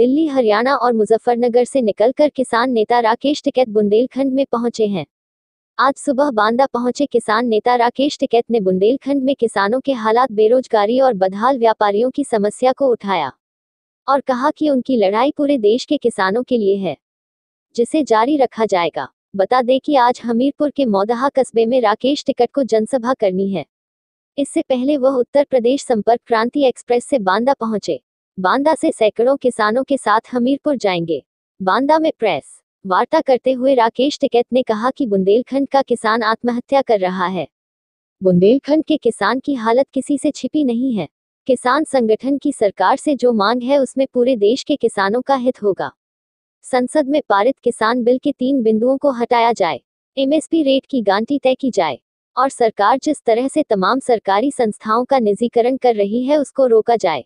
दिल्ली, हरियाणा और मुजफ्फरनगर से निकलकर किसान नेता राकेश टिकैत बुंदेलखंड में पहुंचे हैं। आज सुबह बांदा पहुंचे किसान नेता राकेश टिकैत ने बुंदेलखंड में किसानों के हालात, बेरोजगारी और बदहाल व्यापारियों की समस्या को उठाया और कहा कि उनकी लड़ाई पूरे देश के किसानों के लिए है, जिसे जारी रखा जाएगा। बता दें कि आज हमीरपुर के मौदहा कस्बे में राकेश टिकैत को जनसभा करनी है। इससे पहले वह उत्तर प्रदेश संपर्क क्रांति एक्सप्रेस से बांदा पहुंचे। बांदा से सैकड़ों किसानों के साथ हमीरपुर जाएंगे। बांदा में प्रेस वार्ता करते हुए राकेश टिकैत ने कहा कि बुंदेलखंड का किसान आत्महत्या कर रहा है। बुंदेलखंड के किसान की हालत किसी से छिपी नहीं है। किसान संगठन की सरकार से जो मांग है उसमें पूरे देश के किसानों का हित होगा। संसद में पारित किसान बिल के 3 बिंदुओं को हटाया जाए, एमएसपी रेट की गारंटी तय की जाए और सरकार जिस तरह से तमाम सरकारी संस्थाओं का निजीकरण कर रही है उसको रोका जाए।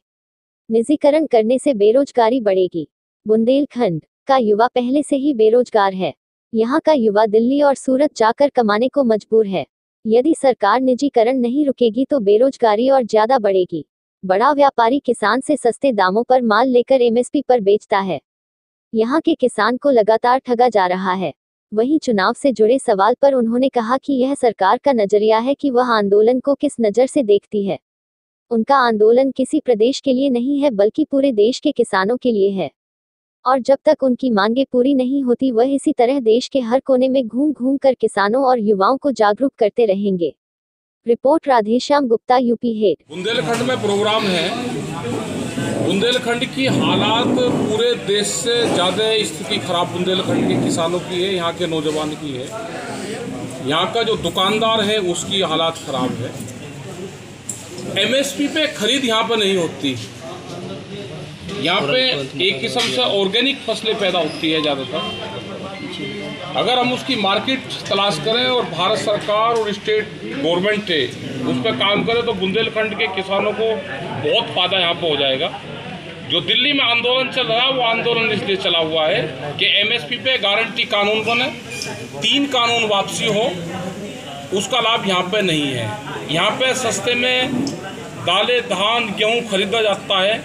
निजीकरण करने से बेरोजगारी बढ़ेगी। बुंदेलखंड का युवा पहले से ही बेरोजगार है। यहाँ का युवा दिल्ली और सूरत जाकर कमाने को मजबूर है। यदि सरकार निजीकरण नहीं रुकेगी तो बेरोजगारी और ज्यादा बढ़ेगी। बड़ा व्यापारी किसान से सस्ते दामों पर माल लेकर एमएसपी पर बेचता है। यहाँ के किसान को लगातार ठगा जा रहा है। वहीं चुनाव से जुड़े सवाल पर उन्होंने कहा कि यह सरकार का नजरिया है कि वह आंदोलन को किस नज़र से देखती है। उनका आंदोलन किसी प्रदेश के लिए नहीं है बल्कि पूरे देश के किसानों के लिए है और जब तक उनकी मांगें पूरी नहीं होती वह इसी तरह देश के हर कोने में घूम घूम कर किसानों और युवाओं को जागरूक करते रहेंगे। Report Radheshyam Gupta, UP head. Bundelkhand में प्रोग्राम है। बुंदेलखंड की हालात पूरे देश से ज़्यादा स्थिति खराब बुंदेलखंड के किसानों की है, यहाँ के नौजवान की है। यहाँ का जो दुकानदार है उसकी हालात खराब है। एमएसपी पे खरीद यहाँ पे नहीं होती। यहाँ पे एक किस्म से ऑर्गेनिक फसलें पैदा होती है ज़्यादातर। अगर हम उसकी मार्केट तलाश करें और भारत सरकार और स्टेट गवर्नमेंट उस पर काम करें तो बुंदेलखंड के किसानों को बहुत फ़ायदा यहाँ पे हो जाएगा। जो दिल्ली में आंदोलन चल रहा है वो आंदोलन इसलिए चला हुआ है कि एमएसपी पे गारंटी कानून बने, 3 कानून वापसी हो, उसका लाभ यहाँ पे नहीं है। यहाँ पे सस्ते में दालें, धान, गेहूँ खरीदा जाता है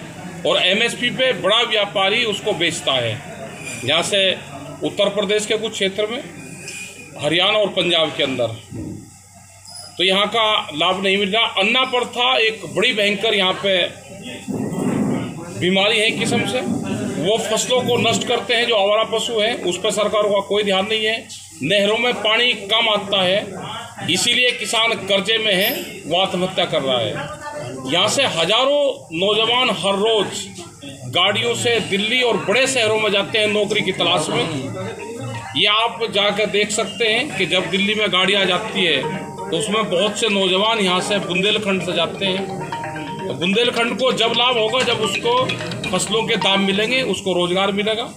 और एमएसपी पे बड़ा व्यापारी उसको बेचता है। यहाँ से उत्तर प्रदेश के कुछ क्षेत्र में, हरियाणा और पंजाब के अंदर तो यहाँ का लाभ नहीं मिल रहा। अन्ना प्रथा एक बड़ी भयंकर यहाँ पे बीमारी है किस्म से। वो फसलों को नष्ट करते हैं जो आवारा पशु हैं, उस पर सरकारों का कोई ध्यान नहीं है। नहरों में पानी कम आता है, इसीलिए किसान कर्जे में है, वो आत्महत्या कर रहा है। यहाँ से हजारों नौजवान हर रोज गाड़ियों से दिल्ली और बड़े शहरों में जाते हैं नौकरी की तलाश में। ये आप जाकर देख सकते हैं कि जब दिल्ली में गाड़ियाँ जाती है तो उसमें बहुत से नौजवान यहाँ से बुंदेलखंड से जाते हैं। तो बुंदेलखंड को जब लाभ होगा जब उसको फसलों के दाम मिलेंगे, उसको रोजगार मिलेगा।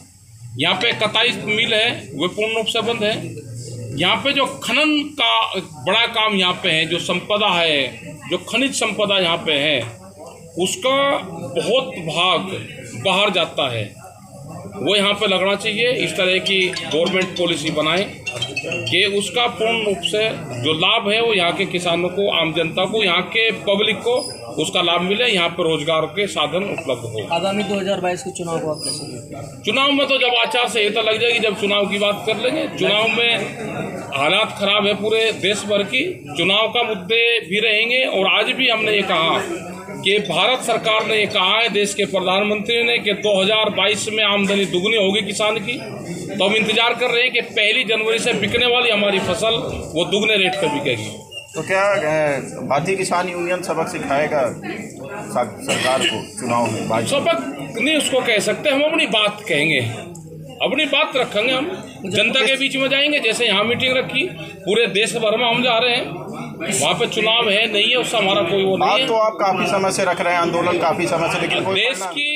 यहाँ पे कताई मिल है वो पूर्ण रूप से बंद है। यहाँ पे जो खनन का बड़ा काम यहाँ पे है, जो संपदा है, जो खनिज संपदा यहाँ पे है, उसका बहुत भाग बाहर जाता है, वो यहाँ पे लगना चाहिए। इस तरह की गवर्नमेंट पॉलिसी बनाए कि उसका पूर्ण रूप से जो लाभ है वो यहाँ के किसानों को, आम जनता को, यहाँ के पब्लिक को उसका लाभ मिले, यहाँ पर रोजगार के साधन उपलब्ध हो। आगामी 2022 के चुनाव को आप कैसे देखते? चुनाव में तो जब आचार संहिता लग जाएगी, जब चुनाव की बात कर लेंगे। चुनाव में हालात खराब है पूरे देश भर की, चुनाव का मुद्दे भी रहेंगे। और आज भी हमने ये कहा कि भारत सरकार ने ये कहा है, देश के प्रधानमंत्री ने, कि 2022 में आमदनी दुगनी होगी किसान की। तो हम इंतजार कर रहे हैं कि 1 जनवरी से बिकने वाली हमारी फसल वो दुगने रेट पर बिकेगी। तो क्या भारतीय किसान यूनियन सबक सिखाएगा सरकार को चुनाव में? सबक नहीं उसको कह सकते, हम अपनी बात कहेंगे, अपनी बात रखेंगे। हम जनता के बीच में जाएंगे, जैसे यहाँ मीटिंग रखी, पूरे देश भर में हम जा रहे हैं। वहाँ पे चुनाव है नहीं है उससे हमारा कोई वो नहीं है। तो आप काफी समय से रख रहे हैं आंदोलन, काफी समय से, लेकिन देश की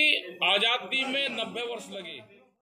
आजादी में 90 वर्ष लगे।